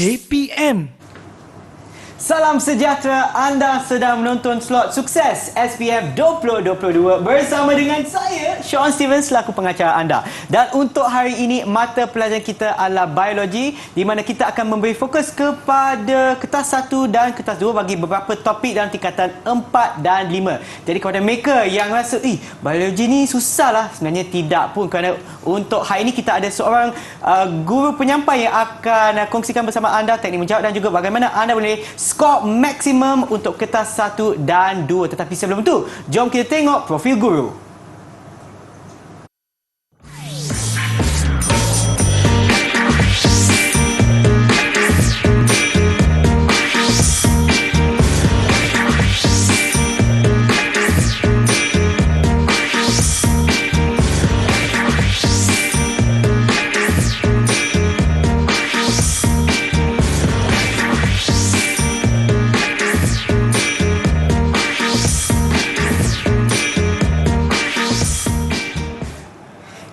KPM. Salam sejahtera, anda sedang menonton slot sukses SPM 2022 bersama dengan saya, Sean Stevens, selaku pengacara anda. Dan untuk hari ini, mata pelajaran kita adalah biologi, di mana kita akan memberi fokus kepada kertas 1 dan kertas 2 bagi beberapa topik dalam tingkatan 4 dan 5. Jadi kepada mereka yang rasa, biologi ni susah lah, sebenarnya tidak pun, kerana untuk hari ini kita ada seorang guru penyampai yang akan kongsikan bersama anda teknik menjawab dan juga bagaimana anda boleh skor maksimum untuk kertas 1 dan 2. Tetapi sebelum itu, jom kita tengok profil guru.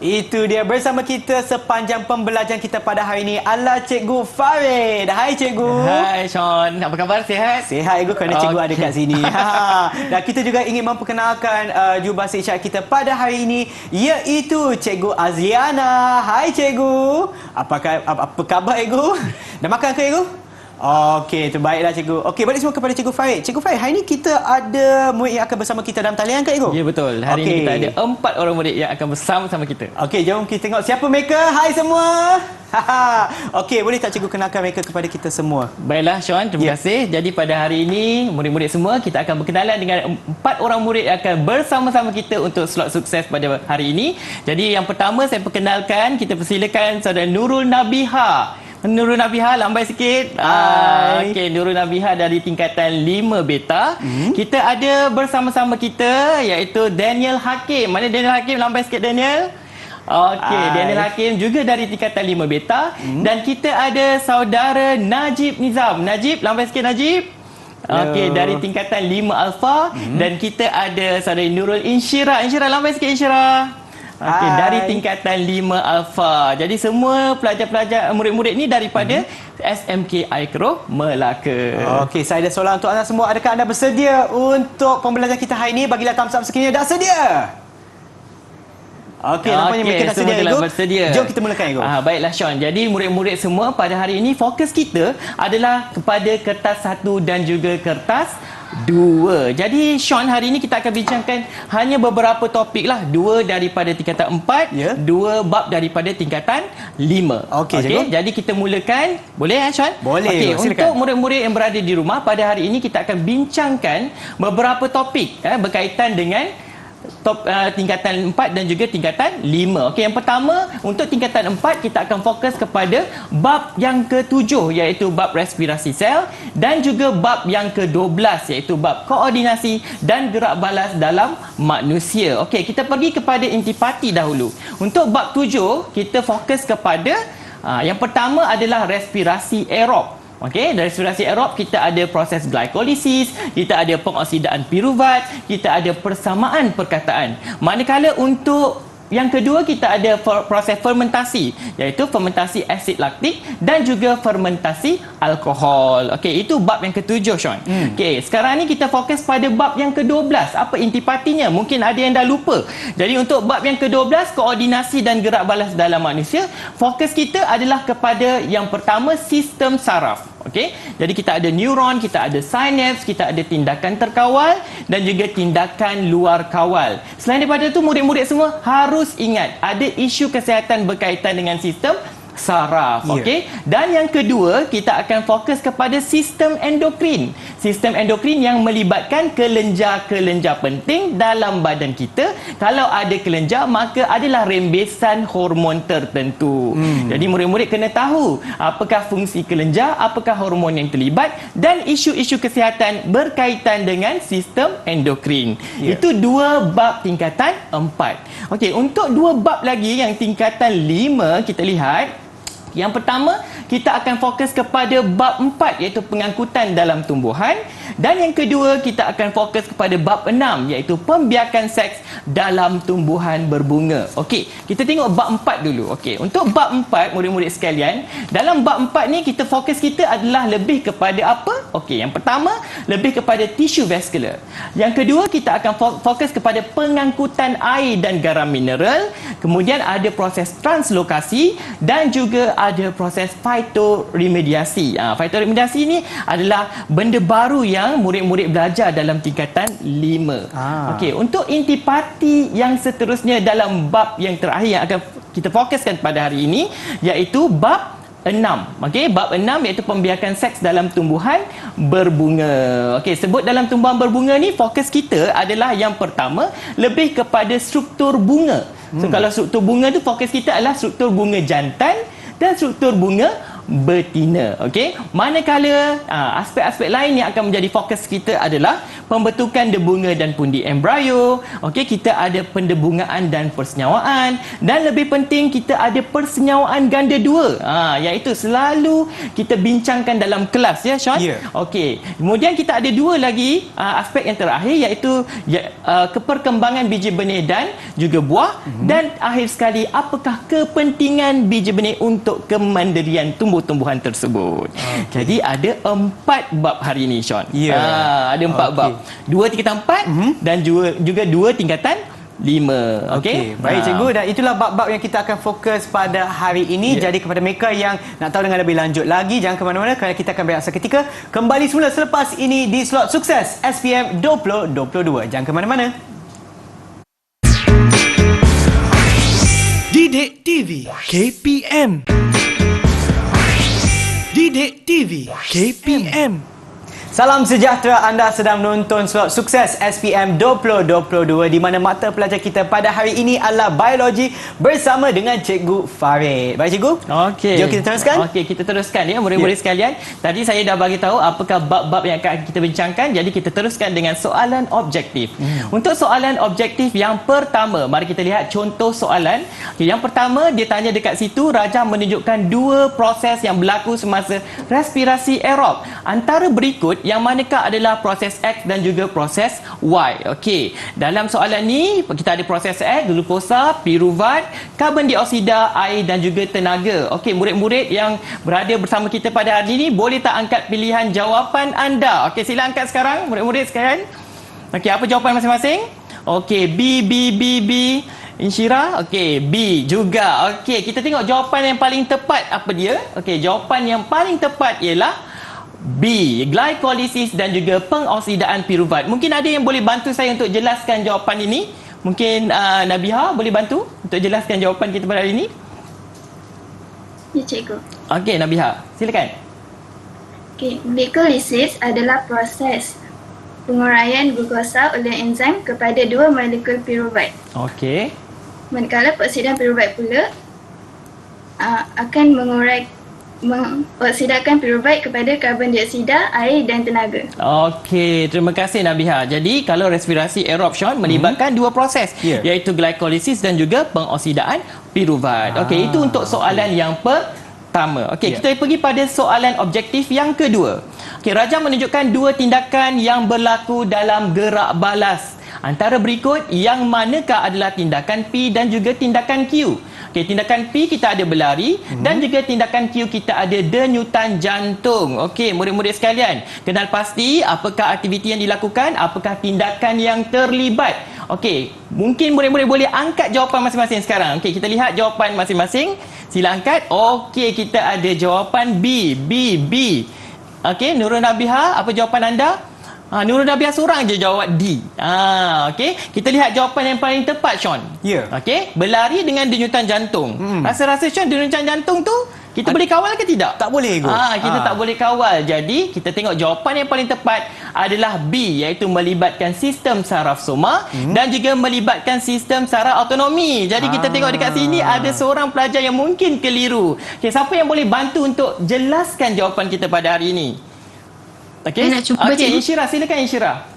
Itu dia, bersama kita sepanjang pembelajaran kita pada hari ini adalah Cikgu Farid. Hai Cikgu. Hai Sean, apa khabar? Sihat? Sihat Cikgu, kerana Cikgu ada kat sini. Dan kita juga ingin memperkenalkan jurubahasa isyarat kita pada hari ini, iaitu Cikgu Azliana. Hai Cikgu. Apa khabar Cikgu? Dah makan ke Cikgu? Okey, itu baiklah Cikgu. Okey, balik semua kepada Cikgu Farid. Cikgu Farid, hari ini kita ada murid yang akan bersama kita dalam talian ke Cikgu? Ya betul. Hari ini kita ada 4 orang murid yang akan bersama-sama kita. Okey, jom kita tengok siapa mereka. Hai semua. Okey, boleh tak Cikgu kenalkan mereka kepada kita semua? Baiklah Sean, terima kasih. Jadi pada hari ini, murid-murid semua, kita akan berkenalan dengan 4 orang murid yang akan bersama-sama kita untuk slot sukses pada hari ini. Jadi yang pertama saya perkenalkan, kita persilakan saudara Nurul Nabiha. Nurul Nabiha, lambai sikit. Okey, Nurul Nabiha dari tingkatan 5 beta. Kita ada bersama-sama kita iaitu Daniel Hakim. Mana Daniel Hakim? Lambai sikit Daniel. Okey, Daniel Hakim juga dari tingkatan 5 beta. Dan kita ada saudara Najib Nizam. Najib, lambai sikit Najib. Okey, dari tingkatan 5 alfa. Dan kita ada saudara Nurul Insyirah. Insyirah, lambai sikit Insyirah. Okey, dari tingkatan 5 alfa. Jadi semua pelajar-pelajar murid-murid ni daripada SMK Aikro Melaka. Okey, saya ada soalan untuk anda semua. Adakah anda bersedia untuk pembelajaran kita hari ini? Bagilah thumbs up sekiranya dah sedia. Okey, nampaknya mereka dah sedia, Cikgu. Bersedia. Jom kita mulakan, Cikgu. Baiklah Sean. Jadi murid-murid semua pada hari ini fokus kita adalah kepada kertas 1 dan juga kertas 2. Jadi Sean, hari ini kita akan bincangkan hanya beberapa topik lah. 2 daripada tingkatan 4, 2 bab daripada tingkatan 5. Okey. Jadi kita mulakan. Boleh Sean? Boleh. Okey, Silakan. untuk murid-murid yang berada di rumah, pada hari ini kita akan bincangkan beberapa topik berkaitan dengan tingkatan 4 dan juga tingkatan 5. Okey, yang pertama untuk tingkatan 4 kita akan fokus kepada bab yang ke-7 iaitu bab respirasi sel dan juga bab yang ke-12 iaitu bab koordinasi dan gerak balas dalam manusia. Okey, kita pergi kepada intipati dahulu. Untuk bab 7 kita fokus kepada yang pertama adalah respirasi aerob. Okey, dari respirasi aerob kita ada proses glikolisis, kita ada pengoksidaan piruvat, kita ada persamaan perkataan. Manakala untuk yang kedua kita ada proses fermentasi iaitu fermentasi asid laktik dan juga fermentasi alkohol. Okey, itu bab yang ke-7 Sean. Okey, sekarang ni kita fokus pada bab yang ke-12. Apa intipatinya? Mungkin ada yang dah lupa. Jadi untuk bab yang ke-12 koordinasi dan gerak balas dalam manusia, fokus kita adalah kepada yang pertama sistem saraf. Okey, jadi kita ada neuron, kita ada sinaps, kita ada tindakan terkawal dan juga tindakan luar kawal. Selain daripada itu, murid-murid semua harus ingat ada isu kesihatan berkaitan dengan sistem saraf. Okey, dan yang kedua kita akan fokus kepada sistem endokrin. Sistem endokrin yang melibatkan kelenjar-kelenjar penting dalam badan kita. Kalau ada kelenjar, maka adalah rembesan hormon tertentu. Jadi murid-murid kena tahu apakah fungsi kelenjar, apakah hormon yang terlibat dan isu-isu kesihatan berkaitan dengan sistem endokrin. Itu 2 bab tingkatan 4. Okey, untuk 2 bab lagi yang tingkatan 5 kita lihat. Yang pertama, kita akan fokus kepada bab 4 iaitu pengangkutan dalam tumbuhan Dan yang kedua, kita akan fokus kepada bab 6 iaitu pembiakan seks dalam tumbuhan berbunga. Okey, kita tengok bab 4 dulu. Okey, untuk bab 4 murid-murid sekalian, dalam bab 4 ni fokus kita adalah lebih kepada apa? Okey, yang pertama lebih kepada tisu vaskular. Yang kedua, kita akan fokus kepada pengangkutan air dan garam mineral. Kemudian ada proses translokasi dan juga ada proses fitoremediasi. Fitoremediasi ni adalah benda baru yang murid-murid belajar dalam tingkatan 5. Okey, untuk intipati yang seterusnya dalam bab yang terakhir yang akan kita fokuskan pada hari ini iaitu bab 6. Okey, bab 6 iaitu pembiakan seks dalam tumbuhan berbunga. Okey, sebut dalam tumbuhan berbunga ni fokus kita adalah yang pertama lebih kepada struktur bunga. So kalau struktur bunga tu fokus kita adalah struktur bunga jantan dan struktur bunga betina. Okey, manakala aspek-aspek lain yang akan menjadi fokus kita adalah pembentukan debunga dan pundi embrio. Okey, kita ada pendebungaan dan persenyawaan, dan lebih penting kita ada persenyawaan ganda dua. Iaitu selalu kita bincangkan dalam kelas ya Sean. Okey, kemudian kita ada dua lagi aspek yang terakhir iaitu keperkembangan biji benih dan juga buah, dan akhir sekali apakah kepentingan biji benih untuk kemandirian tumbuh-tumbuhan tersebut. Jadi ada 4 bab hari ini Sean. Ada 4 bab. 2 tingkatan 4 dan juga 2 tingkatan 5. Okey. Baik cikgu, dan itulah bab-bab yang kita akan fokus pada hari ini. Jadi kepada mereka yang nak tahu dengan lebih lanjut lagi, jangan ke mana-mana kerana kita akan berehat seketika. Kembali semula selepas ini di slot sukses SPM 2022. Jangan ke mana-mana. Didik TV KPM. Didik TV KPM. Salam sejahtera, anda sedang menonton slot sukses SPM 2022 di mana mata pelajar kita pada hari ini adalah biologi bersama dengan Cikgu Farid. Baik Cikgu? Okey. Jom kita teruskan. Okey, kita teruskan ya murid-murid sekalian. Tadi saya dah bagi tahu apakah bab-bab yang akan kita bincangkan. Jadi kita teruskan dengan soalan objektif. Untuk soalan objektif yang pertama, mari kita lihat contoh soalan. Okey, yang pertama dia tanya dekat situ, Raja menunjukkan 2 proses yang berlaku semasa respirasi aerob. Antara berikut yang manakah adalah proses X dan juga proses Y. Okey, dalam soalan ni kita ada proses X, glukosa, piruvat, karbon dioksida, air dan juga tenaga. Okey, murid-murid yang berada bersama kita pada hari ini boleh tak angkat pilihan jawapan anda? Okey, sila angkat sekarang murid-murid sekalian. Okey, apa jawapan masing-masing? Okey, B. Insyira, okey, B juga. Okey, kita tengok jawapan yang paling tepat apa dia? Okey, jawapan yang paling tepat ialah B, glikolisis dan juga pengoksidaan piruvat. Mungkin ada yang boleh bantu saya untuk jelaskan jawapan ini? Mungkin Nabiha boleh bantu untuk jelaskan jawapan kita pada hari ini? Ya, cikgu. Okey, Nabiha, silakan. Okay, glikolisis adalah proses penguraian glukosa oleh enzim kepada 2 molekul piruvat. Okey. Manakala peroksidan piruvat pula akan mengoksidakan piruvat kepada karbon dioksida, air dan tenaga. Okey, terima kasih Nabiha. Jadi kalau respirasi aerobsion melibatkan 2 proses, iaitu glikolisis dan juga pengoksidaan piruvat. Okey, itu untuk soalan yang pertama. Okey, kita pergi pada soalan objektif yang kedua. Okey, Raja menunjukkan 2 tindakan yang berlaku dalam gerak balas. Antara berikut yang manakah adalah tindakan P dan juga tindakan Q? Okey, tindakan P kita ada berlari dan juga tindakan Q kita ada denyutan jantung. Okey, murid-murid sekalian, kenal pasti apakah aktiviti yang dilakukan, apakah tindakan yang terlibat. Okey, mungkin murid-murid boleh angkat jawapan masing-masing sekarang. Okey, kita lihat jawapan masing-masing. Sila angkat. Okey, kita ada jawapan B. Okey, Nurul Nabiha, apa jawapan anda? Nurul Nabiha seorang je jawab D. Okey, kita lihat jawapan yang paling tepat Sean. Okey, berlari dengan denyutan jantung. Rasa-rasa Sean denyutan jantung tu kita boleh kawal ke tidak? Tak boleh Go. Kita tak boleh kawal. Jadi kita tengok jawapan yang paling tepat adalah B, iaitu melibatkan sistem saraf soma dan juga melibatkan sistem saraf autonomi. Jadi kita tengok dekat sini ada seorang pelajar yang mungkin keliru. Okey, siapa yang boleh bantu untuk jelaskan jawapan kita pada hari ini? Okey, Insyira, silakan Insyira.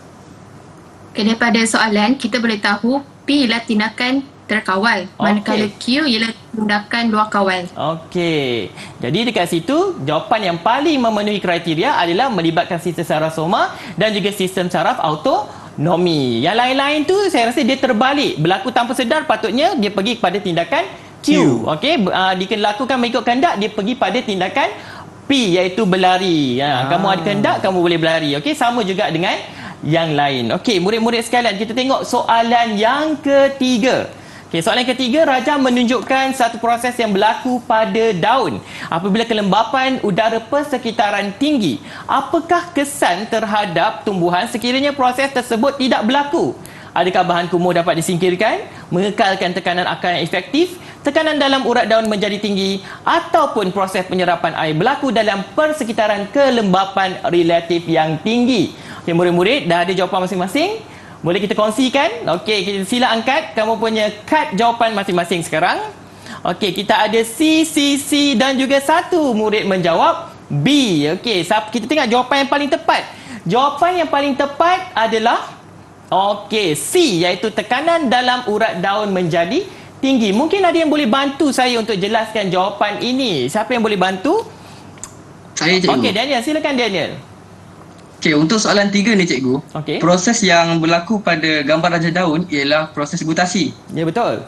Okay, daripada soalan kita boleh tahu P ialah tindakan terkawal, manakala Q ialah menggunakan dua kawan. Okey. Jadi dekat situ jawapan yang paling memenuhi kriteria adalah melibatkan sistem saraf soma dan juga sistem saraf autonomi. Yang lain-lain tu saya rasa dia terbalik. Berlaku tanpa sedar, patutnya dia pergi kepada tindakan Q. Okey, dia lakukan mengikut kehendak, dia pergi pada tindakan P, iaitu berlari. Kamu ada kehendak, kamu boleh berlari. Okey, sama juga dengan yang lain. Okey, murid-murid sekalian, kita tengok soalan yang ketiga. Okay, soalan ketiga, Raja menunjukkan satu proses yang berlaku pada daun. Apabila kelembapan udara persekitaran tinggi, apakah kesan terhadap tumbuhan sekiranya proses tersebut tidak berlaku? Adakah bahan kumuh dapat disingkirkan, mengekalkan tekanan akar yang efektif, tekanan dalam urat daun menjadi tinggi, ataupun proses penyerapan air berlaku dalam persekitaran kelembapan relatif yang tinggi? Okay, murid-murid dah ada jawapan masing-masing? Boleh kita kongsikan? Okey, kita sila angkat kamu punya kad jawapan masing-masing sekarang. Okey, kita ada C, C, C dan juga satu murid menjawab B. Okey, kita tengok jawapan yang paling tepat. Jawapan yang paling tepat adalah okey, C, iaitu tekanan dalam urat daun menjadi tinggi. Mungkin ada yang boleh bantu saya untuk jelaskan jawapan ini. Siapa yang boleh bantu? Saya, cikgu. Okey, Daniel, silakan Daniel. Okey, untuk soalan 3 ni, cikgu. Okey. Proses yang berlaku pada gambar raja daun ialah proses gutasi. Ya, betul.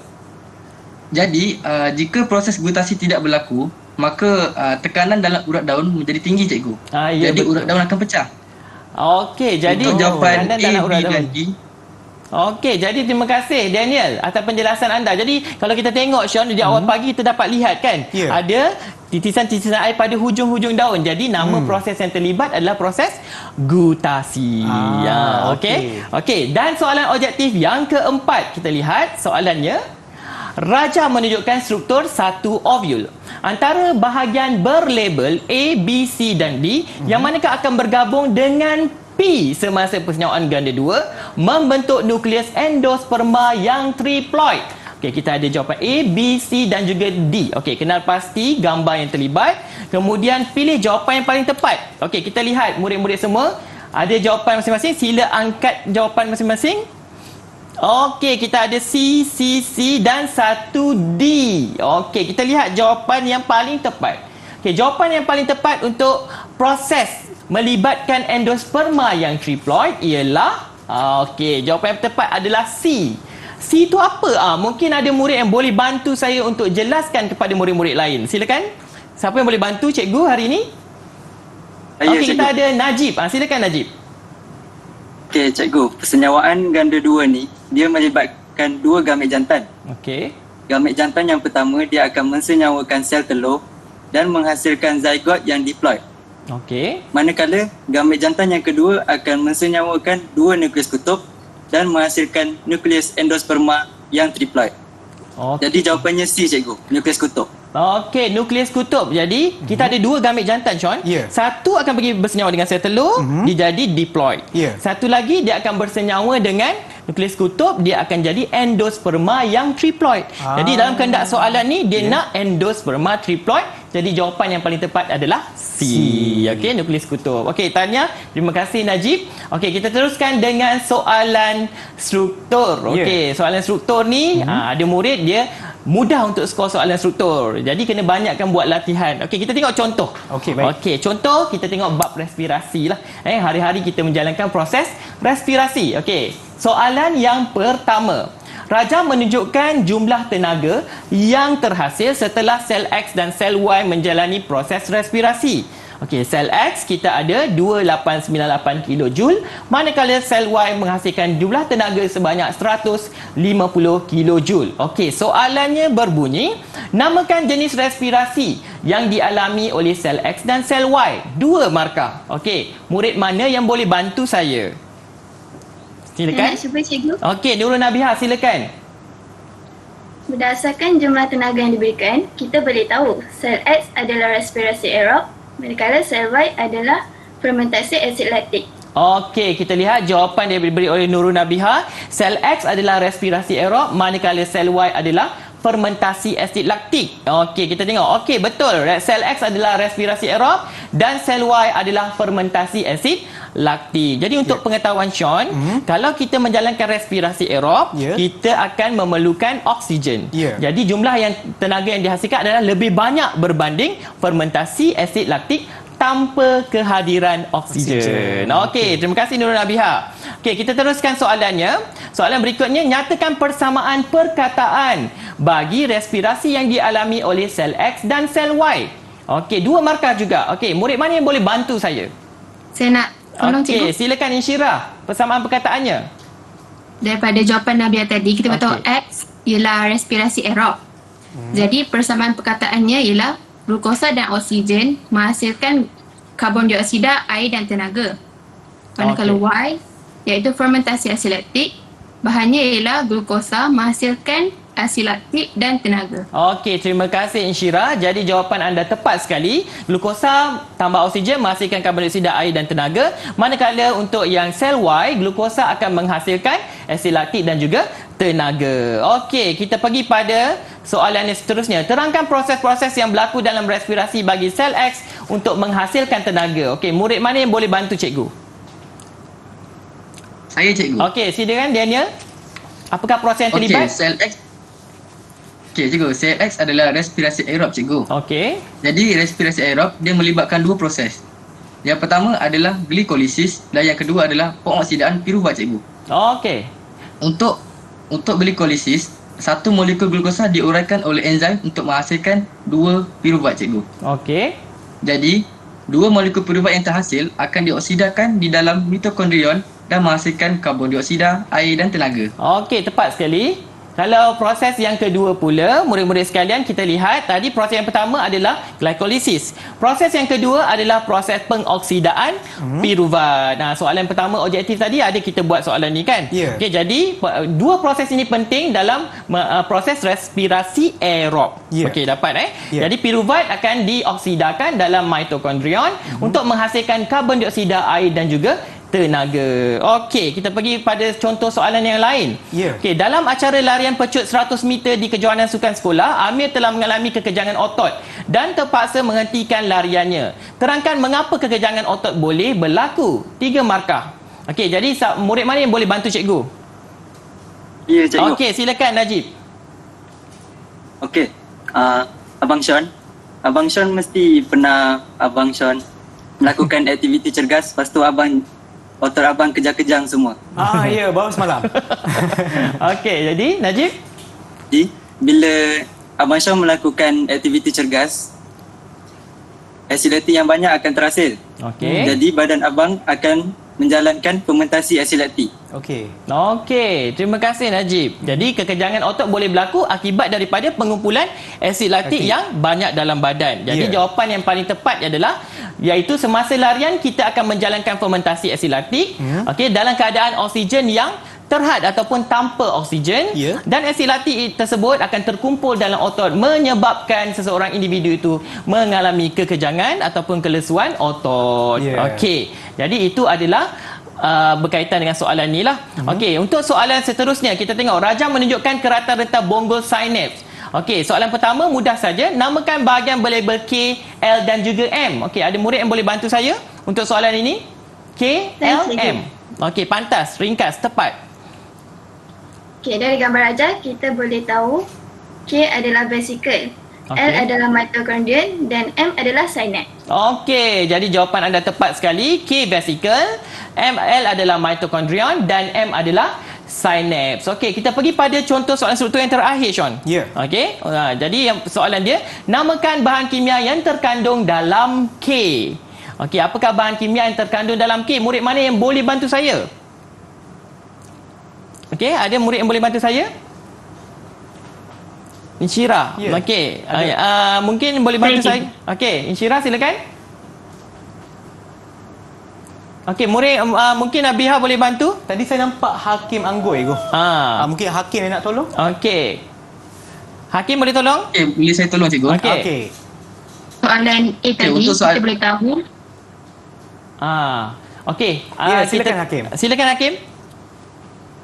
Jadi, jika proses gutasi tidak berlaku, maka tekanan dalam urat daun menjadi tinggi, cikgu. Ya, jadi betul. urat daun akan pecah. Okey, jadi Untuk jawapan tekanan A, dalam B urat daun. dan D. Okey, jadi terima kasih Daniel atas penjelasan anda. Jadi kalau kita tengok Sean di awal pagi kita dapat lihat kan, ada titisan-titisan air pada hujung-hujung daun. Jadi nama proses yang terlibat adalah proses gutasi. Okey. Okey, dan soalan objektif yang keempat, kita lihat soalannya. Raja menunjukkan struktur satu ovul. Antara bahagian berlabel A, B, C dan D yang manakah akan bergabung dengan P semasa persenyawaan ganda 2 membentuk nukleus endosperma yang triploid. Okey, kita ada jawapan A, B, C dan juga D. Okey, kenal pasti gambar yang terlibat. Kemudian pilih jawapan yang paling tepat. Okey, kita lihat murid-murid semua ada jawapan masing-masing. Sila angkat jawapan masing-masing. Okey, kita ada C, C, C dan satu D. Okey, kita lihat jawapan yang paling tepat. Okey, jawapan yang paling tepat untuk proses melibatkan endosperma yang triploid ialah okey, jawapan yang tepat adalah C. C itu apa? Mungkin ada murid yang boleh bantu saya untuk jelaskan kepada murid-murid lain. Silakan. Siapa yang boleh bantu cikgu hari ini? Okey, kita ada Najib. Silakan Najib. Okey, cikgu. Persenyawaan ganda 2 ni dia melibatkan dua gamet jantan. Okey. Gamet jantan yang pertama dia akan mensenyawakan sel telur dan menghasilkan zygote yang diploid. Okey. Manakala gamet jantan yang kedua akan mensenyawakan dua nukleus kutub dan menghasilkan nukleus endosperma yang triploid. Jadi jawapannya C, cikgu, nukleus kutub. Okey, nukleus kutub. Jadi kita ada dua gamet jantan, Sean. Satu akan pergi bersenyawa dengan sel telur, dia jadi diploid. Satu lagi dia akan bersenyawa dengan nukleus kutub, dia akan jadi endosperma yang triploid. Jadi dalam kehendak soalan ni dia nak endosperma triploid. Jadi jawapan yang paling tepat adalah C. Okey, nukleus kutub. Okey, tanya. Terima kasih Najib. Okey, kita teruskan dengan soalan struktur. Okey, soalan struktur ni ada murid dia mudah untuk skor soalan struktur. Jadi kena banyakkan buat latihan. Okey, kita tengok contoh. Okey, baik. Okey, contoh kita tengok bab respirasi lah. Hari-hari kita menjalankan proses respirasi. Okey, soalan yang pertama. Raja menunjukkan jumlah tenaga yang terhasil setelah sel X dan sel Y menjalani proses respirasi. Okey, sel X kita ada 2898 kJ, manakala sel Y menghasilkan jumlah tenaga sebanyak 150 kJ. Okey, soalannya berbunyi, namakan jenis respirasi yang dialami oleh sel X dan sel Y. Dua markah. Okey, murid mana yang boleh bantu saya? Silakan. Nak cuba cikgu. Okey, Nurul Nabiha, silakan. Berdasarkan jumlah tenaga yang diberikan, kita boleh tahu sel X adalah respirasi aerob, manakala sel Y adalah fermentasi asid laktik. Okey, kita lihat jawapan yang diberi oleh Nurul Nabiha. Sel X adalah respirasi aerob, manakala sel Y adalah fermentasi asid laktik. Okey, kita tengok. Okey, betul. Sel X adalah respirasi aerob dan sel Y adalah fermentasi asid laktik. Jadi untuk pengetahuan Sean, kalau kita menjalankan respirasi aerob, kita akan memerlukan oksigen. Jadi jumlah yang tenaga yang dihasilkan adalah lebih banyak berbanding fermentasi asid laktik tanpa kehadiran oksigen. Okey, terima kasih Nurul Abiha. Okey, kita teruskan soalannya. Soalan berikutnya, nyatakan persamaan perkataan bagi respirasi yang dialami oleh sel X dan sel Y. Okey, 2 markah juga. Okey, murid mana yang boleh bantu saya? Saya nak tolong cikgu. Okey, silakan Insyirah. Persamaan perkataannya. Daripada jawapan Nabia tadi, kita tahu X ialah respirasi aerob. Jadi persamaan perkataannya ialah glukosa dan oksigen menghasilkan karbon dioksida, air dan tenaga. Manakala Y iaitu fermentasi asid laktik, bahannya ialah glukosa menghasilkan asid laktik dan tenaga. Okey, terima kasih Insyirah. Jadi jawapan anda tepat sekali. Glukosa tambah oksigen menghasilkan karbon dioksida, air dan tenaga. Manakala untuk yang sel Y, glukosa akan menghasilkan asid laktik dan juga tenaga. Okey, kita pergi pada soalan yang seterusnya. Terangkan proses-proses yang berlaku dalam respirasi bagi sel X untuk menghasilkan tenaga. Okey, murid mana yang boleh bantu cikgu? Saya cikgu. Okey, silakan Daniel. Apakah proses yang terlibat? Okey, sel X. Okey cikgu, sel X adalah respirasi aerob cikgu. Okey. Jadi respirasi aerob dia melibatkan 2 proses. Yang pertama adalah glikolisis dan yang kedua adalah pengoksidaan piruvat cikgu. Okey. Untuk glikolisis, satu molekul glukosa diuraikan oleh enzim untuk menghasilkan 2 piruvat cikgu. Okey. Jadi, 2 molekul piruvat yang terhasil akan dioksidakan di dalam mitokondrion dan menghasilkan karbon dioksida, air dan tenaga. Okey, tepat sekali. Kalau proses yang kedua pula, murid-murid sekalian, kita lihat tadi proses yang pertama adalah glikolisis. Proses yang kedua adalah proses pengoksidaan piruvat. Nah, soalan pertama objektif tadi ada kita buat soalan ni kan? Okey, jadi 2 proses ini penting dalam proses respirasi aerob. Okey, dapat Jadi piruvat akan dioksidakan dalam mitokondrion untuk menghasilkan karbon dioksida, air dan juga tenaga. Okey, kita pergi pada contoh soalan yang lain. Okey, dalam acara larian pecut 100 meter di kejohanan sukan sekolah, Amir telah mengalami kekejangan otot dan terpaksa menghentikan lariannya. Terangkan mengapa kekejangan otot boleh berlaku. 3 markah. Okey, jadi murid mana yang boleh bantu cikgu? Ya, cikgu. Okey, silakan Najib. Okey. Abang Sean mesti pernah Abang Sean melakukan aktiviti cergas, lepas tu otot abang kejang-kejang semua. Ya, baru semalam. Okey, jadi Najib? Jadi, bila Abang Sean melakukan aktiviti cergas, asid laktik yang banyak akan terhasil. Okey. Jadi, badan abang akan menjalankan fermentasi asid laktik. Okey, terima kasih Najib. Jadi kekejangan otot boleh berlaku akibat daripada pengumpulan asid laktik yang banyak dalam badan. Jadi jawapan yang paling tepat adalah iaitu semasa larian kita akan menjalankan fermentasi asid laktik dalam keadaan oksigen yang terhad ataupun tanpa oksigen dan asid laktik tersebut akan terkumpul dalam otot menyebabkan seseorang individu itu mengalami kekejangan ataupun kelesuan otot. Okey. Jadi itu adalah berkaitan dengan soalan ni lah. Okey, untuk soalan seterusnya kita tengok rajang menunjukkan keratan rentang bonggol sinaps. Okey, soalan pertama mudah saja. Namakan bahagian berlabel K, L dan juga M. Okey, ada murid yang boleh bantu saya untuk soalan ini? K, L, M. Okey, pantas, ringkas, tepat. Okey, dari gambar rajah kita boleh tahu K adalah vesicle, L adalah mitokondrion dan M adalah sinaps. Okey, jadi jawapan anda tepat sekali. K vesicle, L adalah mitokondrion dan M adalah sinaps. Okey, kita pergi pada contoh soalan struktur yang terakhir, Sean. Okey, jadi soalan dia, namakan bahan kimia yang terkandung dalam K. Okey, apakah bahan kimia yang terkandung dalam K? Murid mana yang boleh bantu saya? Okey, ada murid yang boleh bantu saya? Insyirah. Okey. Mungkin boleh bantu saya. Okey, Insyirah silakan. Okey, murid mungkin Abiha boleh bantu? Tadi saya nampak Hakim Anggoi tu. Mungkin Hakim yang nak tolong? Okey. Hakim boleh tolong? Okey, boleh saya tolong cikgu? Okey. Soalan A tadi kita boleh tahu. Okey. Silakan Hakim. Silakan Hakim.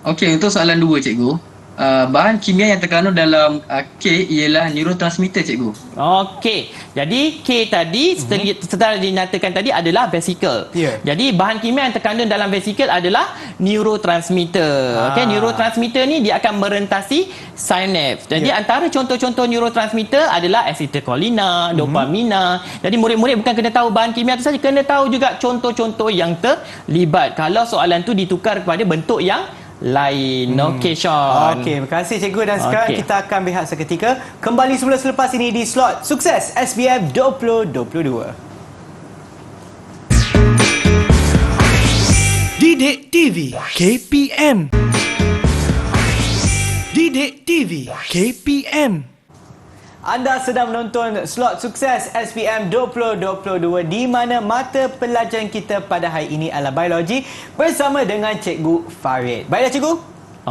Okey, untuk soalan 2 cikgu. bahan kimia yang terkandung dalam K ialah neurotransmitter, cikgu. Okey. Jadi K tadi setelah dinyatakan tadi adalah vesikel. Ya. Jadi bahan kimia yang terkandung dalam vesikel adalah neurotransmitter. Okey, neurotransmitter ni dia akan merentasi sinaps. Jadi antara contoh-contoh neurotransmitter adalah asetilkolina, dopamina. Jadi murid-murid bukan kena tahu bahan kimia tu saja, kena tahu juga contoh-contoh yang terlibat. Kalau soalan tu ditukar kepada bentuk yang lain. Okey, Sean. Okey, terima kasih cikgu, dan sekarang Okey. kita akan berehat seketika. Kembali semula selepas ini di slot Sukses SPM 2022. Didik TV KPM. Didik TV KPM. Anda sedang menonton slot Sukses SPM 2022 di mana mata pelajaran kita pada hari ini adalah biologi bersama dengan Cikgu Farid. Baiklah cikgu.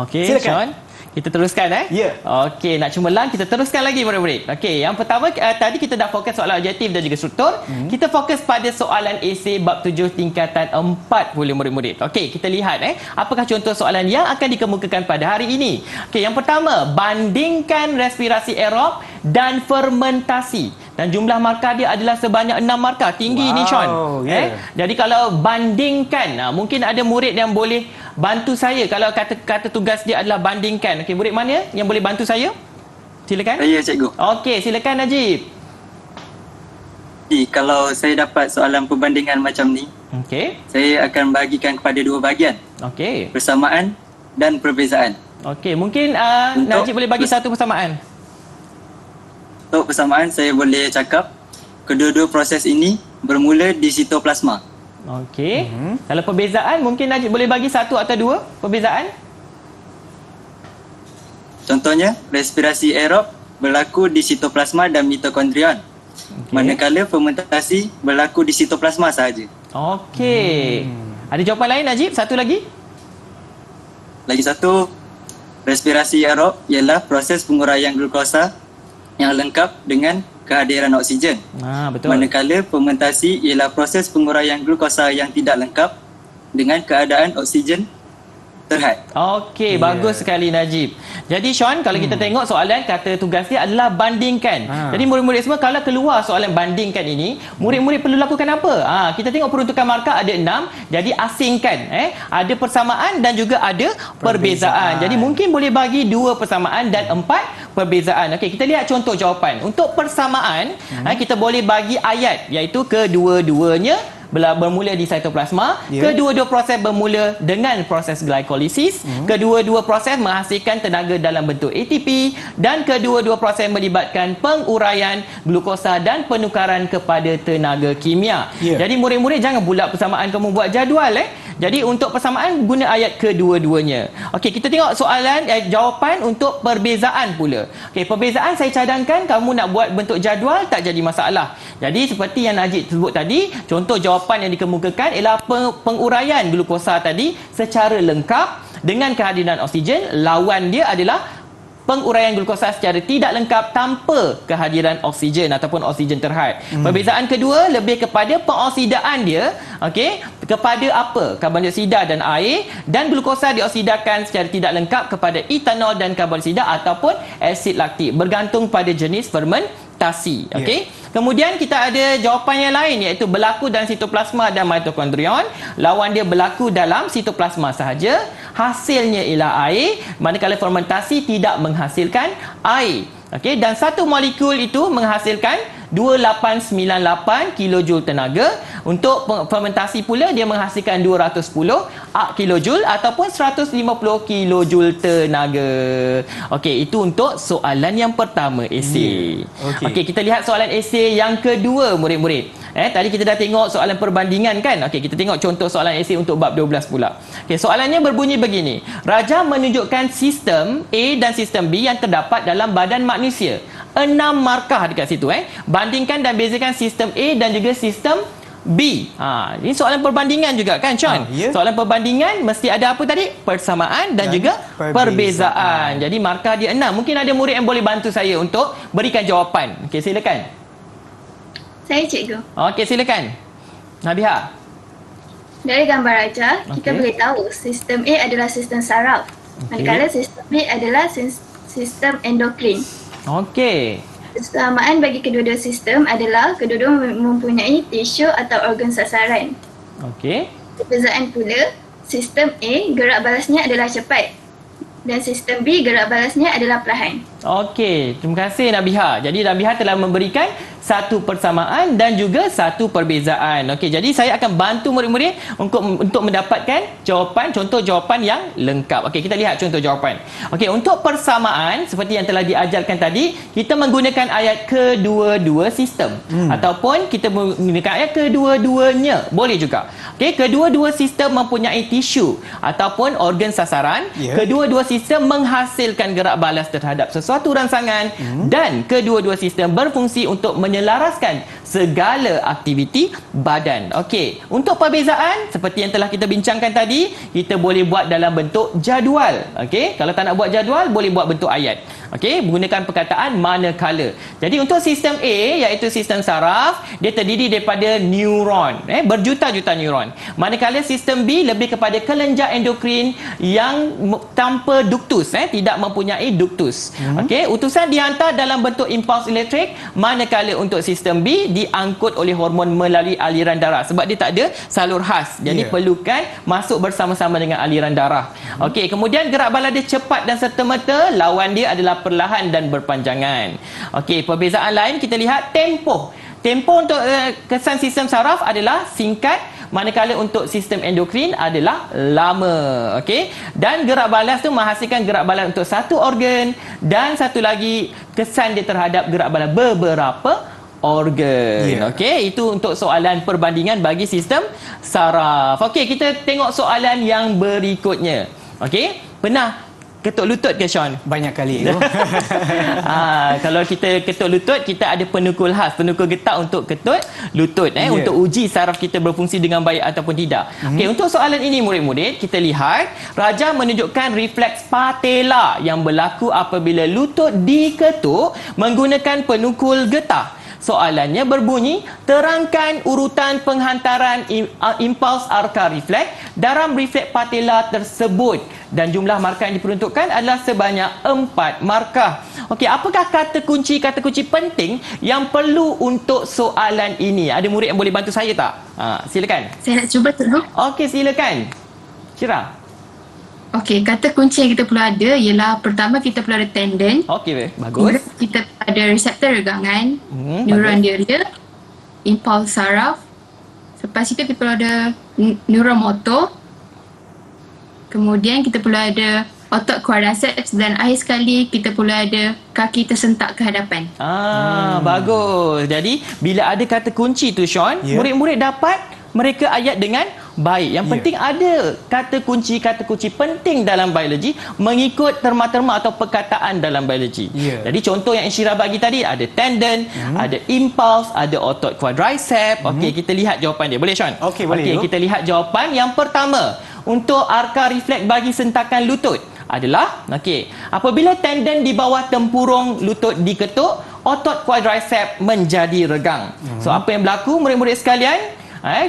Okey, Silakan. Sean. Kita teruskan Ya. Okey, nak cemerlang kita teruskan lagi murid-murid. Okey, yang pertama tadi kita dah fokus soalan objektif dan juga struktur. Kita fokus pada soalan esei bab 7 tingkatan 4 boleh murid-murid. Okey, kita lihat apakah contoh soalan yang akan dikemukakan pada hari ini. Okey, yang pertama, bandingkan respirasi aerob dan fermentasi. Dan jumlah markah dia adalah sebanyak 6 markah. Tinggi ni, Sean. Jadi kalau bandingkan, mungkin ada murid yang boleh bantu saya kalau kata tugas dia adalah bandingkan. Okey, murid mana yang boleh bantu saya? Silakan. Saya cikgu. Okey, silakan Najib. Jadi, kalau saya dapat soalan perbandingan macam ni, Okey. saya akan bahagikan kepada dua bahagian, Okey. persamaan dan perbezaan. Okey, mungkin Najib boleh bagi satu persamaan. Untuk persamaan, saya boleh cakap kedua-dua proses ini bermula di sitoplasma. Okey. Kalau perbezaan, mungkin Najib boleh bagi satu atau dua perbezaan. Contohnya, respirasi aerob berlaku di sitoplasma dan mitokondrion. Manakala fermentasi berlaku di sitoplasma sahaja. Okey. Ada jawapan lain Najib? Satu lagi? Lagi satu, respirasi aerob ialah proses penguraian glukosa yang lengkap dengan kehadiran oksigen. Betul. Manakala fermentasi ialah proses penguraian glukosa yang tidak lengkap dengan keadaan oksigen terhad. Okey, bagus sekali Najib. Jadi Sean, kalau kita tengok soalan kata tugas dia adalah bandingkan. Jadi murid-murid semua kalau keluar soalan bandingkan ini, murid-murid perlu lakukan apa? Kita tengok peruntukan markah ada 6. Jadi asingkan. Ada persamaan dan juga ada perbezaan. Jadi mungkin boleh bagi 2 persamaan dan 4 perbezaan. Okey, kita lihat contoh jawapan. Untuk persamaan, kita boleh bagi ayat iaitu kedua-duanya bermula di sitoplasma. Kedua-dua proses bermula dengan proses glikolisis. Kedua-dua proses menghasilkan tenaga dalam bentuk ATP dan kedua-dua proses melibatkan penguraian glukosa dan penukaran kepada tenaga kimia. Jadi murid-murid jangan pula persamaan kamu buat jadual Jadi untuk persamaan guna ayat kedua-duanya. Okey, kita tengok soalan jawapan untuk perbezaan pula. Okey, perbezaan saya cadangkan kamu nak buat bentuk jadual tak jadi masalah. Jadi seperti yang Najib sebut tadi, contoh jawapan yang dikemukakan ialah penguraian glukosa tadi secara lengkap dengan kehadiran oksigen. Lawan dia adalah penguraian glukosa secara tidak lengkap tanpa kehadiran oksigen ataupun oksigen terhad. Perbezaan kedua lebih kepada pengoksidaan dia, okey, kepada apa? Karbon dioksida dan air, dan glukosa dioksidakan secara tidak lengkap kepada etanol dan karbon dioksida ataupun asid laktik, bergantung pada jenis fermentasi. Okey. Kemudian kita ada jawapan yang lain iaitu berlaku dalam sitoplasma dan mitokondrion. Lawan dia berlaku dalam sitoplasma sahaja. Hasilnya ialah air, manakala fermentasi tidak menghasilkan air. Okey, dan satu molekul itu menghasilkan 2898 kilojoule tenaga. Untuk fermentasi pula dia menghasilkan 210 kilojoule ataupun 150 kilojoule tenaga. Okey, itu untuk soalan yang pertama esei. Okey, kita lihat soalan esei yang kedua murid-murid. Tadi kita dah tengok soalan perbandingan kan? Okey, kita tengok contoh soalan esei untuk bab 12 pula. Okey, soalannya berbunyi begini. Raja menunjukkan sistem A dan sistem B yang terdapat dalam badan manusia. 6 markah dekat situ. Bandingkan dan bezakan sistem A dan juga sistem B. Ini soalan perbandingan juga kan, Sean? Soalan perbandingan mesti ada apa tadi? Persamaan dan juga perbezaan. Jadi markah dia 6. Mungkin ada murid yang boleh bantu saya untuk berikan jawapan. Okey, silakan. Saya cikgu. Okey, silakan. Nabiha. Dari gambar raja, kita boleh tahu sistem A adalah sistem saraf. Manakala sistem B adalah sistem endokrin. Okey. Kesamaan bagi kedua-dua sistem adalah kedua-dua mempunyai tisu atau organ sasaran. Okey. Perbezaan pula, sistem A gerak balasnya adalah cepat dan sistem B gerak balasnya adalah perlahan. Okey, terima kasih Nabiha. Jadi Nabiha telah memberikan satu persamaan dan juga satu perbezaan. Okey, jadi saya akan bantu murid-murid untuk mendapatkan jawapan, contoh jawapan yang lengkap. Okey, kita lihat contoh jawapan. Okey, untuk persamaan seperti yang telah diajarkan tadi, kita menggunakan ayat kedua-dua sistem ataupun kita menggunakan ayat kedua-duanya. Boleh juga. Okey, kedua-dua sistem mempunyai tisu ataupun organ sasaran. Kedua-dua sistem menghasilkan gerak balas terhadap sesuatu rangsangan dan kedua-dua sistem berfungsi untuk menyelaraskan segala aktiviti badan. Okey, untuk perbezaan seperti yang telah kita bincangkan tadi, kita boleh buat dalam bentuk jadual. Okey, kalau tak nak buat jadual, boleh buat bentuk ayat. Okey, menggunakan perkataan manakala. Jadi untuk sistem A iaitu sistem saraf, dia terdiri daripada neuron, berjuta-juta neuron. Manakala sistem B lebih kepada kelenjar endokrin yang tanpa duktus, tidak mempunyai duktus. Okey, utusan dihantar dalam bentuk impuls elektrik, manakala untuk sistem B diangkut oleh hormon melalui aliran darah sebab dia tak ada salur khas. Jadi perlukan masuk bersama-sama dengan aliran darah. Okey, kemudian gerak balas dia cepat dan serta-merta, lawan dia adalah perlahan dan berpanjangan. Okey, perbezaan lain kita lihat tempoh. Tempoh untuk kesan sistem saraf adalah singkat, manakala untuk sistem endokrin adalah lama. Okey, dan gerak balas tu menghasilkan gerak balas untuk satu organ dan satu lagi kesan dia terhadap gerak balas beberapa organ. Okey, itu untuk soalan perbandingan bagi sistem saraf. Okey, kita tengok soalan yang berikutnya. Okey, pernah ketuk lutut ke Sean? Banyak kali. Kalau kita ketuk lutut, kita ada penukul khas, penukul getah untuk ketut lutut untuk uji saraf kita berfungsi dengan baik ataupun tidak. Okey, untuk soalan ini murid-murid, kita lihat Raja menunjukkan refleks patella yang berlaku apabila lutut diketuk menggunakan penukul getah. Soalannya berbunyi, terangkan urutan penghantaran impuls arka refleks dalam refleks patella tersebut dan jumlah markah yang diperuntukkan adalah sebanyak 4 markah. Okey, apakah kata kunci penting yang perlu untuk soalan ini? Ada murid yang boleh bantu saya tak? Silakan. Saya nak cuba dulu. Okey, silakan. Syirah. Okey, kata kunci yang kita perlu ada ialah pertama kita perlu ada tendon. Okey, bagus. Kita ada reseptor regangan, neuron dia, impuls saraf. Lepas itu kita perlu ada neuron motor. Kemudian kita perlu ada otot quadriceps dan akhir sekali kita perlu ada kaki tersentak ke hadapan. Bagus. Jadi bila ada kata kunci tu Sean, murid-murid dapat mereka ayat dengan baik. Yang penting ada kata kunci penting dalam biologi mengikut terma-terma atau perkataan dalam biologi. Jadi contoh yang Insyirah bagi tadi ada tendon, ada impuls, ada otot quadriceps. Okey, kita lihat jawapan dia. Boleh Sean? Okey, boleh. Okey, kita lihat jawapan yang pertama. Untuk arka refleks bagi sentakan lutut adalah apabila tendon di bawah tempurung lutut diketuk, otot quadriceps menjadi regang. So apa yang berlaku murid-murid sekalian?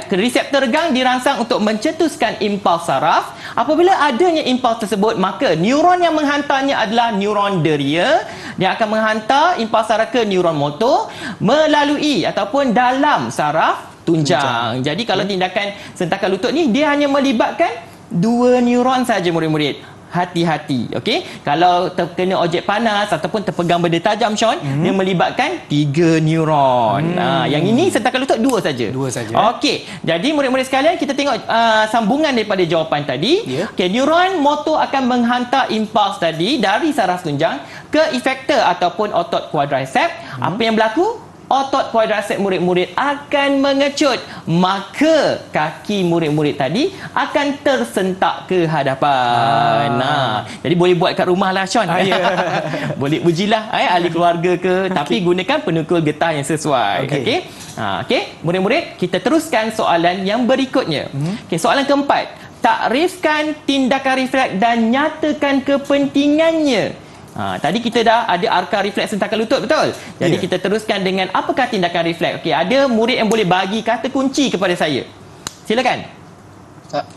Reseptor regang dirangsang untuk mencetuskan impuls saraf. Apabila adanya impuls tersebut, maka neuron yang menghantarnya adalah neuron deria. Dia akan menghantar impuls saraf ke neuron motor melalui ataupun dalam saraf tunjang. Jadi kalau tindakan sentakan lutut ni dia hanya melibatkan 2 neuron saja murid-murid. Hati-hati, okey? Kalau terkena objek panas ataupun terpegang benda tajam Sean, dia melibatkan 3 neuron. Yang ini sentakan lutut 2 saja. 2 saja. Okey. Jadi murid-murid sekalian, kita tengok sambungan daripada jawapan tadi. Okey, neuron motor akan menghantar impuls tadi dari saraf tunjang ke efektor ataupun otot quadriceps. Apa yang berlaku? Otot quadriceps murid-murid akan mengecut, maka kaki murid-murid tadi akan tersentak ke hadapan. Jadi boleh buat kat rumah lah Sean. Boleh ujilah ahli keluarga ke, tapi gunakan penukul getah yang sesuai. Okey. Okey, murid-murid, kita teruskan soalan yang berikutnya. Okey, soalan keempat. Takrifkan tindakan refleks dan nyatakan kepentingannya. Tadi kita dah ada arka refleks sentakan lutut, betul? Jadi kita teruskan dengan apakah tindakan refleks. Okey, ada murid yang boleh bagi kata kunci kepada saya. Silakan.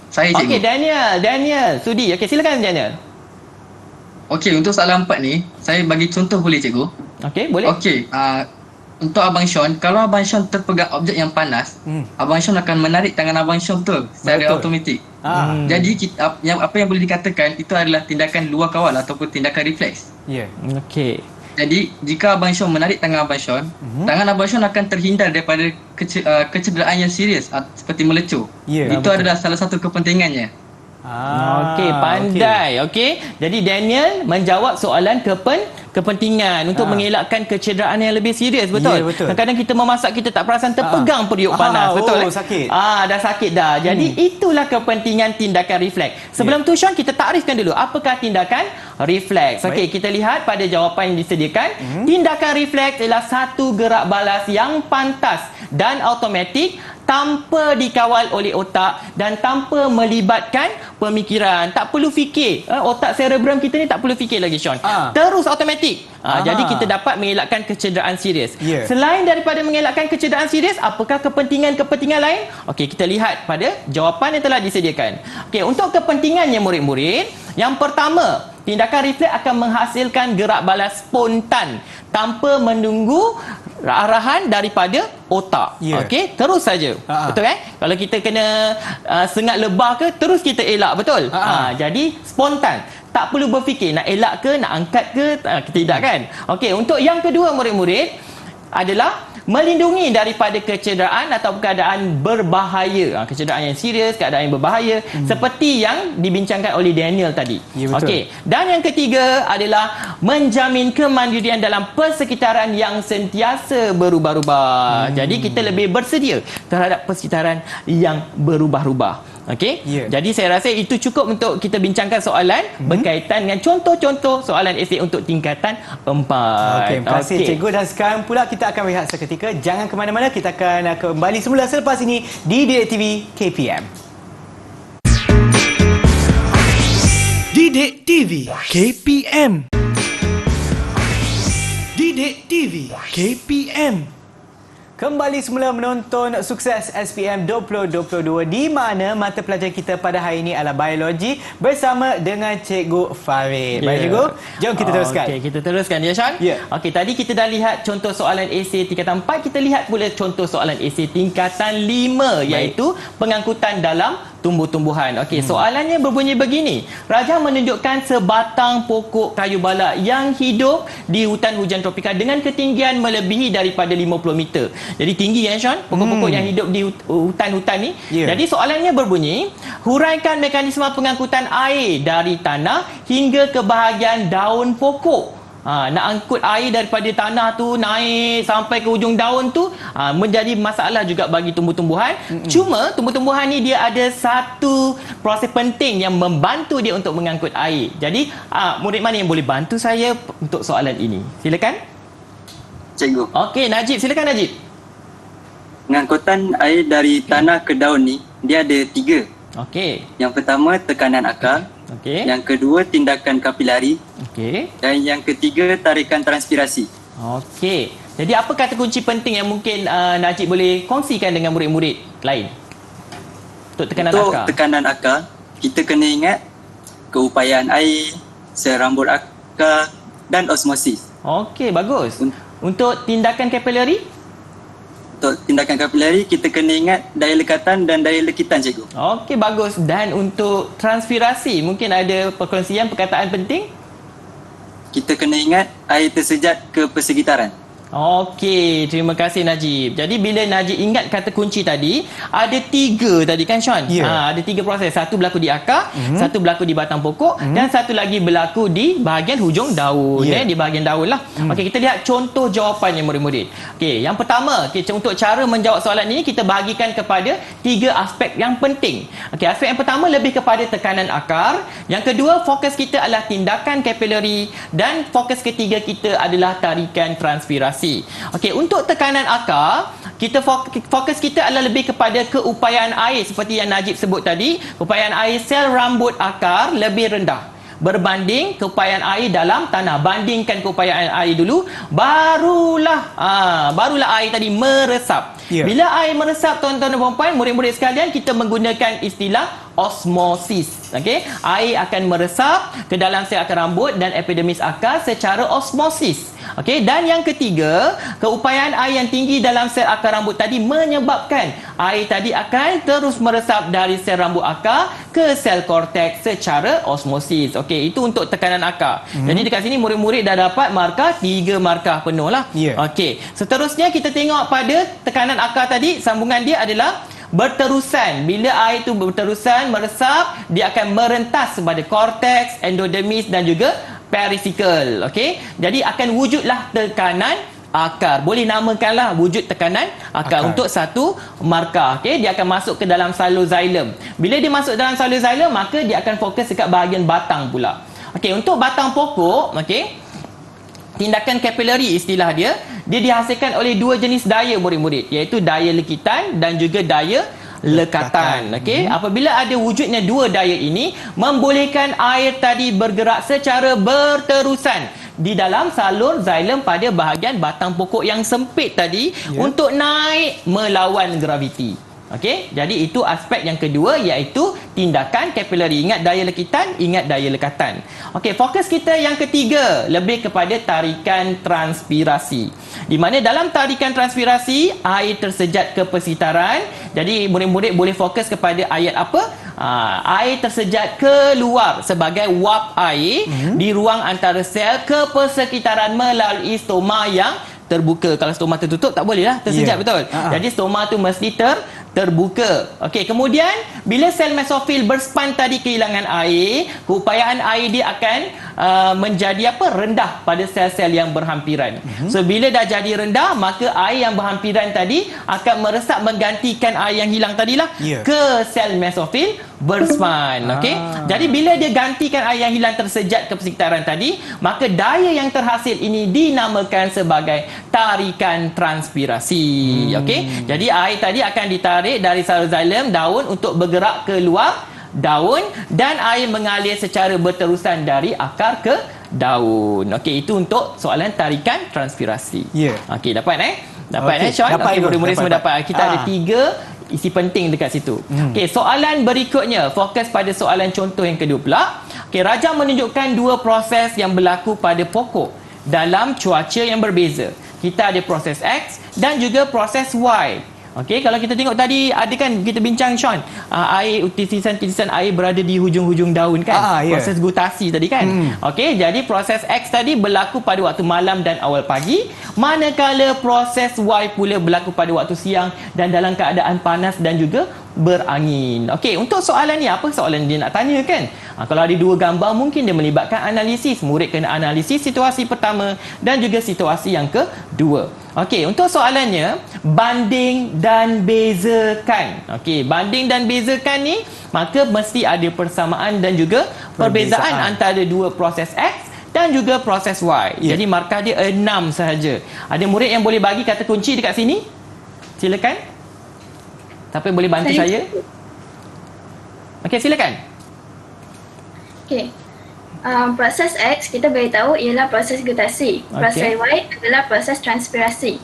Saya cikgu. Okey, Daniel sudi. Okey, silakan Daniel. Okey, untuk soalan 4 ni, saya bagi contoh boleh cikgu? Okey, boleh? Okey, untuk Abang Sean, kalau Abang Sean terpegang objek yang panas, Abang Sean akan menarik tangan Abang Sean betul secara Betul. automatik. Jadi Jadi apa yang boleh dikatakan itu adalah tindakan luar kawal ataupun tindakan refleks. ya. Okey. Jadi jika Abang Sean menarik tangan Abang Sean, tangan Abang Sean akan terhindar daripada kecederaan yang serius seperti melecur. Ya, Itu adalah salah satu kepentingannya. Okey, pandai. Okey. Jadi Daniel menjawab soalan kepentingan untuk mengelakkan kecederaan yang lebih serius, betul? Ya, betul. Kadang-kadang kita memasak kita tak perasan terpegang periuk panas, betul? Sakit. Dah sakit dah. Jadi itulah kepentingan tindakan refleks. Sebelum tu Sean, kita takrifkan dulu apakah tindakan refleks. Okey, kita lihat pada jawapan yang disediakan. Tindakan refleks ialah satu gerak balas yang pantas dan automatik tanpa dikawal oleh otak dan tanpa melibatkan pemikiran. Tak perlu fikir. Otak cerebrum kita ni tak perlu fikir lagi, Sean. Terus automatik. Jadi kita dapat mengelakkan kecederaan serius. Ya. Selain daripada mengelakkan kecederaan serius, apakah kepentingan-kepentingan lain? Okey, kita lihat pada jawapan yang telah disediakan. Okey, untuk kepentingannya murid-murid, yang pertama, tindakan refleks akan menghasilkan gerak balas spontan tanpa menunggu arahan daripada otak. Ya. Okey, terus saja. Betul kan? Kalau kita kena sengat lebah ke, terus kita elak, betul? Jadi spontan. Tak perlu berfikir nak elak ke, nak angkat ke, tidak kan? Okey, untuk yang kedua murid-murid adalah melindungi daripada kecederaan atau keadaan berbahaya. Kecederaan yang serius, keadaan yang berbahaya seperti yang dibincangkan oleh Daniel tadi. Ya, betul. Okey. Dan yang ketiga adalah menjamin kemandirian dalam persekitaran yang sentiasa berubah-ubah. Jadi kita lebih bersedia terhadap persekitaran yang berubah-ubah. Okey? Ya. Jadi saya rasa itu cukup untuk kita bincangkan soalan berkaitan dengan contoh-contoh soalan esei untuk tingkatan 4. Okey, terima kasih cikgu. Dan sekarang pula kita akan berehat seketika. Jangan ke mana-mana, kita akan kembali semula selepas ini di Didik TV KPM. Didik TV KPM. Didik TV KPM. Kembali semula menonton Sukses SPM 2022 di mana mata pelajaran kita pada hari ini adalah biologi bersama dengan Cikgu Farid. Baik cikgu, jom kita teruskan. Okey, kita teruskan ya Sean. Ya. Okey, tadi kita dah lihat contoh soalan esei tingkatan 4, kita lihat pula contoh soalan esei tingkatan 5 iaitu pengangkutan dalam tumbuh-tumbuhan. Okey, soalannya berbunyi begini. Raja menunjukkan sebatang pokok kayu balak yang hidup di hutan hujan tropika dengan ketinggian melebihi daripada 50 meter. Jadi tinggi ya Sean, pokok-pokok yang hidup di hutan-hutan ni. Ya. Jadi soalannya berbunyi, huraikan mekanisme pengangkutan air dari tanah hingga ke bahagian daun pokok. Nak angkut air daripada tanah tu naik sampai ke ujung daun tu menjadi masalah juga bagi tumbuh-tumbuhan. Cuma tumbuh-tumbuhan ni dia ada satu proses penting yang membantu dia untuk mengangkut air. Jadi murid mana yang boleh bantu saya untuk soalan ini? Silakan. Cikgu, Okey, Najib, silakan Najib. pengangkutan air dari tanah ke daun ni dia ada 3. Okey. Yang pertama tekanan akar, Okey. yang kedua tindakan kapilari Okey. dan yang ketiga tarikan transpirasi. Okey. Jadi apa kata kunci penting yang mungkin Najib boleh kongsikan dengan murid-murid lain? Untuk tekanan Untuk akar. tekanan akar, kita kena ingat keupayaan air, serambut akar dan osmosis. Okey, bagus. Untuk tindakan kapilari? Untuk tindakan kapilari, kita kena ingat daya lekatan dan daya lekitan, cikgu. Okey, bagus. Dan untuk transpirasi, mungkin ada perkongsian perkataan penting? Kita kena ingat air tersejat ke persekitaran. Okey, terima kasih Najib. Jadi bila Najib ingat kata kunci tadi, ada 3 tadi kan Sean? Ya. Ada 3 proses. Satu berlaku di akar, satu berlaku di batang pokok dan satu lagi berlaku di bahagian hujung daun. Ya. Di bahagian daun lah. Okey, kita lihat contoh jawapannya murid-murid. Okey, yang pertama, untuk cara menjawab soalan ini kita bahagikan kepada 3 aspek yang penting. Okey, aspek yang pertama lebih kepada tekanan akar, yang kedua fokus kita adalah tindakan kapilari dan fokus ketiga kita adalah tarikan transpirasi. Okey, untuk tekanan akar, kita fokus kita adalah lebih kepada keupayaan air seperti yang Najib sebut tadi. Keupayaan air sel rambut akar lebih rendah berbanding keupayaan air dalam tanah. Bandingkan keupayaan air dulu, barulah air tadi meresap. Ya. Bila air meresap, tuan-tuan dan puan-puan, murid-murid sekalian, kita menggunakan istilah osmosis. Okey, air akan meresap ke dalam sel akar rambut dan epidermis akar secara osmosis. Okey, dan yang ketiga, keupayaan air yang tinggi dalam sel akar rambut tadi menyebabkan air tadi akan terus meresap dari sel rambut akar ke sel korteks secara osmosis. Okey, itu untuk tekanan akar. Jadi dekat sini murid-murid dah dapat markah 3 markah penuh lah. Ya. Okey, seterusnya kita tengok pada tekanan akar tadi, sambungan dia adalah berterusan. Bila air itu berterusan meresap, dia akan merentas kepada korteks, endodermis dan juga perisikal. Okey, jadi akan wujudlah tekanan akar. Boleh namakanlah wujud tekanan akar untuk satu markah. Okey, dia akan masuk ke dalam salur xilem. Bila dia masuk dalam salur xilem, maka dia akan fokus dekat bahagian batang pula. Okey, untuk batang pokok, okey, tindakan kapilari istilah dia dihasilkan oleh dua jenis daya murid-murid, iaitu daya lekitan dan juga daya lekatan. Okey, apabila ada wujudnya dua daya ini, membolehkan air tadi bergerak secara berterusan di dalam salur xilem pada bahagian batang pokok yang sempit tadi untuk naik melawan graviti. Okey, jadi itu aspek yang kedua, iaitu tindakan kapilari. Ingat daya lekitan, ingat daya lekatan. Okey, fokus kita yang ketiga lebih kepada tarikan transpirasi. Di mana dalam tarikan transpirasi, air tersejat ke persitaran. Jadi murid-murid boleh fokus kepada ayat apa? Air tersejat keluar sebagai wap air di ruang antara sel ke persekitaran melalui stoma yang terbuka. Kalau stoma tertutup tak boleh lah tersejat, betul. Jadi stoma tu mesti terbuka. Okey, kemudian bila sel mesofil berspan tadi kehilangan air, keupayaan air dia akan menjadi apa? Rendah pada sel-sel yang berhampiran. So bila dah jadi rendah, maka air yang berhampiran tadi akan meresap menggantikan air yang hilang tadilah ke sel mesofil berspan. Okey. Jadi bila dia gantikan air yang hilang tersejat ke persekitaran tadi, maka daya yang terhasil ini dinamakan sebagai tarikan transpirasi. Okey. Jadi air tadi akan ditarik dari salur xilem daun untuk bergerak keluar daun dan air mengalir secara berterusan dari akar ke daun. Okey, itu untuk soalan tarikan transpirasi. Okey, dapat Dapat Sean? Okey, murid-murid semua dapat. Kita ada 3 isi penting dekat situ. Okey, soalan berikutnya fokus pada soalan contoh yang kedua pula. Okey, Raja menunjukkan 2 proses yang berlaku pada pokok dalam cuaca yang berbeza. Kita ada proses X dan juga proses Y. Okey, kalau kita tengok tadi ada kan kita bincang Sean, air titisan air berada di hujung-hujung daun kan, proses gutasi tadi kan. Okey, jadi proses X tadi berlaku pada waktu malam dan awal pagi, manakala proses Y pula berlaku pada waktu siang dan dalam keadaan panas dan juga berangin. Okey, untuk soalan ni apa soalan dia nak tanya kan? Kalau ada 2 gambar mungkin dia melibatkan analisis. Murid kena analisis situasi pertama dan juga situasi yang kedua. Okey, untuk soalannya banding dan bezakan. Okey, banding dan bezakan ni maka mesti ada persamaan dan juga perbezaan antara 2 proses X dan juga proses Y. Jadi markah dia 6 sahaja. Ada murid yang boleh bagi kata kunci dekat sini? Silakan. Siapa boleh bantu saya? Okey, silakan. Okey. Proses X kita beritahu ialah proses gutasi. Proses Y adalah proses transpirasi.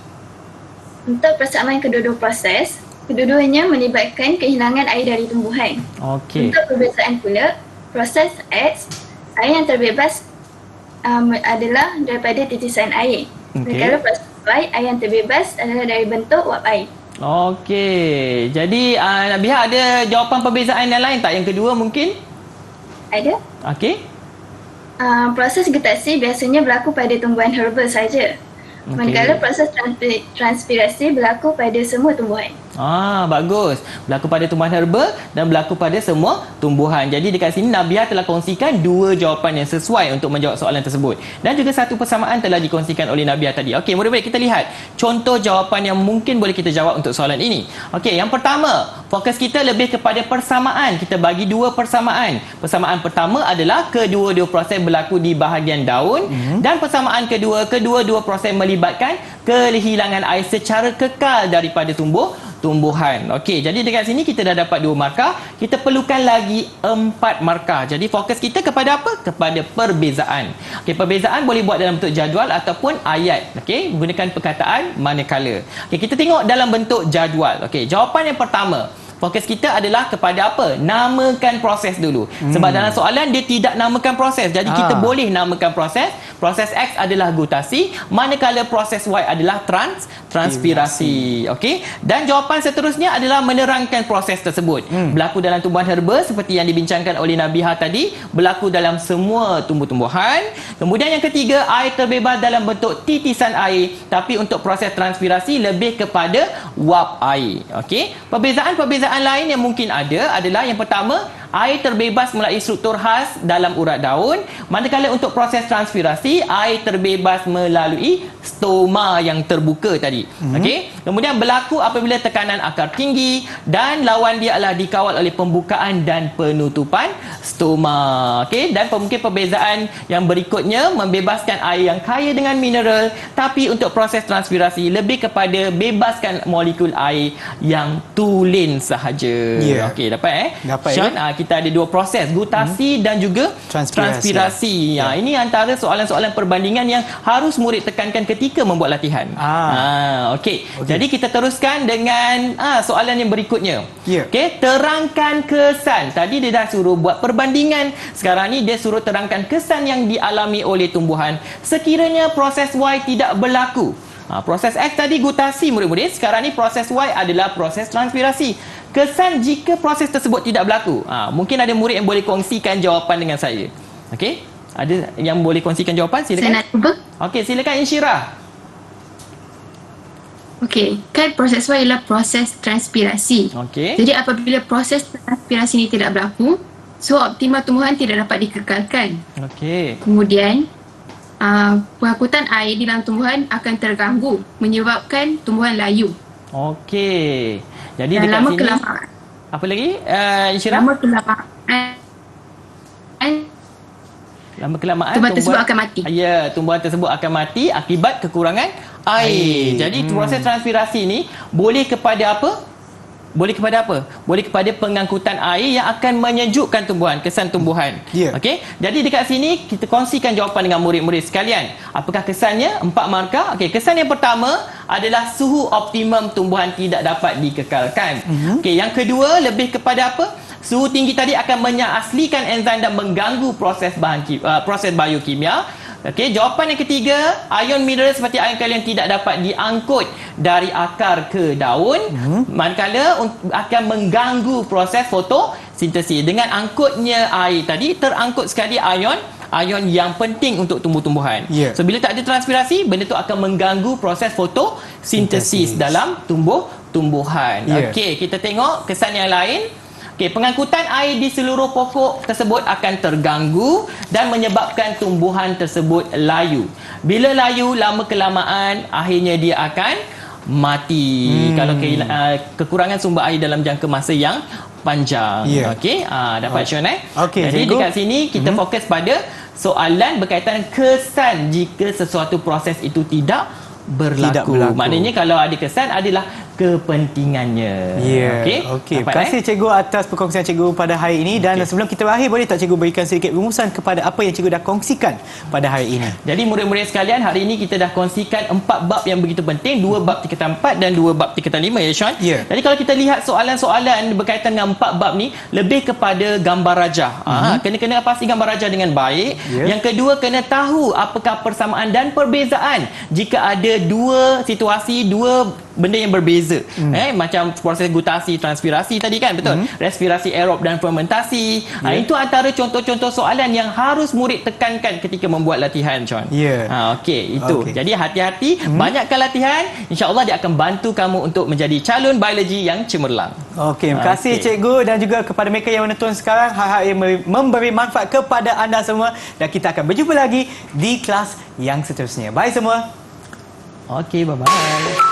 Untuk persamaan kedua-dua proses, kedua-duanya melibatkan kehilangan air dari tumbuhan. Untuk perbezaan pula, proses X, air yang terbebas adalah daripada titisan air. Kalau proses Y, air yang terbebas adalah dari bentuk wap air. Okey. Jadi Nabiha ada jawapan perbezaan yang lain tak? Yang kedua mungkin? Ada. Okey. Proses gutasi biasanya berlaku pada tumbuhan herba saja. Manakala proses transpirasi berlaku pada semua tumbuhan. Bagus. Berlaku pada tumbuhan herba dan berlaku pada semua tumbuhan. Jadi dekat sini Nabiha telah kongsikan 2 jawapan yang sesuai untuk menjawab soalan tersebut. Dan juga satu persamaan telah dikongsikan oleh Nabiha tadi. Okey, murid-murid kita lihat contoh jawapan yang mungkin boleh kita jawab untuk soalan ini. Okey, yang pertama, fokus kita lebih kepada persamaan. Kita bagi 2 persamaan. Persamaan pertama adalah kedua-dua proses berlaku di bahagian daun dan persamaan kedua, kedua-dua proses melibatkan kehilangan air secara kekal daripada tumbuhan. Okey, jadi dekat sini kita dah dapat 2 markah. Kita perlukan lagi 4 markah. Jadi fokus kita kepada apa? Kepada perbezaan. Okey, perbezaan boleh buat dalam bentuk jadual ataupun ayat. Okey, gunakan perkataan manakala. Okey, kita tengok dalam bentuk jadual. Okey, jawapan yang pertama. fokus kita adalah kepada apa? Namakan proses dulu. Sebab dalam soalan dia tidak namakan proses. Jadi kita boleh namakan proses. Proses X adalah gutasi, manakala proses Y adalah transpirasi. Okey. Dan jawapan seterusnya adalah menerangkan proses tersebut. Berlaku dalam tumbuhan herba seperti yang dibincangkan oleh Nabihah tadi, berlaku dalam semua tumbuh-tumbuhan. Kemudian yang ketiga, air terbebas dalam bentuk titisan air, tapi untuk proses transpirasi lebih kepada wap air. Okey. Perbezaan-perbezaan lain yang mungkin ada adalah yang pertama, air terbebas melalui struktur khas dalam urat daun, manakala untuk proses transpirasi air terbebas melalui stoma yang terbuka tadi. Okey. Kemudian berlaku apabila tekanan akar tinggi dan lawan dia adalah dikawal oleh pembukaan dan penutupan stoma. Okey, dan mungkin perbezaan yang berikutnya, membebaskan air yang kaya dengan mineral, tapi untuk proses transpirasi lebih kepada bebaskan molekul air yang tulen sahaja. Okey, dapat Dapat, Sean, kita ada dua proses, gutasi dan juga transpirasi. Ini antara soalan-soalan perbandingan yang harus murid tekankan ketika membuat latihan. Okey. Jadi kita teruskan dengan soalan yang berikutnya. Okey, terangkan kesan. Tadi dia dah suruh buat perbandingan. Sekarang ni dia suruh terangkan kesan yang dialami oleh tumbuhan sekiranya proses Y tidak berlaku. Proses X tadi gutasi murid-murid, sekarang ni proses Y adalah proses transpirasi. Kesan jika proses tersebut tidak berlaku. Mungkin ada murid yang boleh kongsikan jawapan dengan saya. Okey? Ada yang boleh kongsikan jawapan? Silakan. Saya nak cuba. Okey, silakan Insyirah. Okey, kan proses Y ialah proses transpirasi. Okey. Jadi apabila proses transpirasi ini tidak berlaku, so optima tumbuhan tidak dapat dikekalkan. Okey. Kemudian, pengangkutan air di dalam tumbuhan akan terganggu, menyebabkan tumbuhan layu. Okey. Jadi Dan dekat lama sini kelamaan. apa lagi? Insyirah? Lama kelamaan Lama kelamaan tumbuhan tersebut akan mati. Ya, tumbuhan tersebut akan mati akibat kekurangan air. Jadi proses transpirasi ni boleh kepada apa? Boleh kepada apa? Boleh kepada pengangkutan air yang akan menyejukkan tumbuhan, kesan tumbuhan. Okey. Jadi dekat sini kita kongsikan jawapan dengan murid-murid sekalian. Apakah kesannya? 4 markah. Okey, kesan yang pertama adalah suhu optimum tumbuhan tidak dapat dikekalkan. Okey, yang kedua lebih kepada apa? Suhu tinggi tadi akan menyaaslikan enzim dan mengganggu proses proses biokimia. Okey, jawapan yang ketiga, ion mineral seperti ion kalium tidak dapat diangkut dari akar ke daun, manakala akan mengganggu proses fotosintesis. Dengan angkutnya air tadi, terangkut sekali ion yang penting untuk tumbuh-tumbuhan. So bila tak ada transpirasi, benda tu akan mengganggu proses fotosintesis dalam tumbuh-tumbuhan. Okey, kita tengok kesan yang lain. Okey, pengangkutan air di seluruh pokok tersebut akan terganggu dan menyebabkan tumbuhan tersebut layu. Bila layu, lama kelamaan akhirnya dia akan mati kalau kekurangan sumber air dalam jangka masa yang panjang. Okey, dapat Sean Jadi dekat sini kita fokus pada soalan berkaitan kesan jika sesuatu proses itu tidak berlaku. Maknanya kalau ada kesan adalah kepentingannya. Okey. Terima kasih cikgu atas perkongsian cikgu pada hari ini. Dan sebelum kita berakhir, boleh tak cikgu berikan sedikit rumusan kepada apa yang cikgu dah kongsikan pada hari ini? Jadi murid-murid sekalian, hari ini kita dah kongsikan 4 bab yang begitu penting, 2 bab tingkatan 4 dan 2 bab tingkatan 5 ya Sean. Jadi kalau kita lihat soalan-soalan berkaitan dengan 4 bab ni, lebih kepada gambar rajah. Kena pasti gambar rajah dengan baik. Yang kedua, kena tahu apakah persamaan dan perbezaan jika ada dua situasi, dua benda yang berbeza. Macam proses gutasi, transpirasi tadi kan, betul? Respirasi aerob dan fermentasi. Itu antara contoh-contoh soalan yang harus murid tekankan ketika membuat latihan, John. Okey, itu. Jadi hati-hati, banyakkan latihan, insya-Allah dia akan bantu kamu untuk menjadi calon biologi yang cemerlang. Okey, terima kasih cikgu dan juga kepada mereka yang menonton sekarang, harap ia memberi manfaat kepada anda semua dan kita akan berjumpa lagi di kelas yang seterusnya. Bye semua. Okey, bye-bye.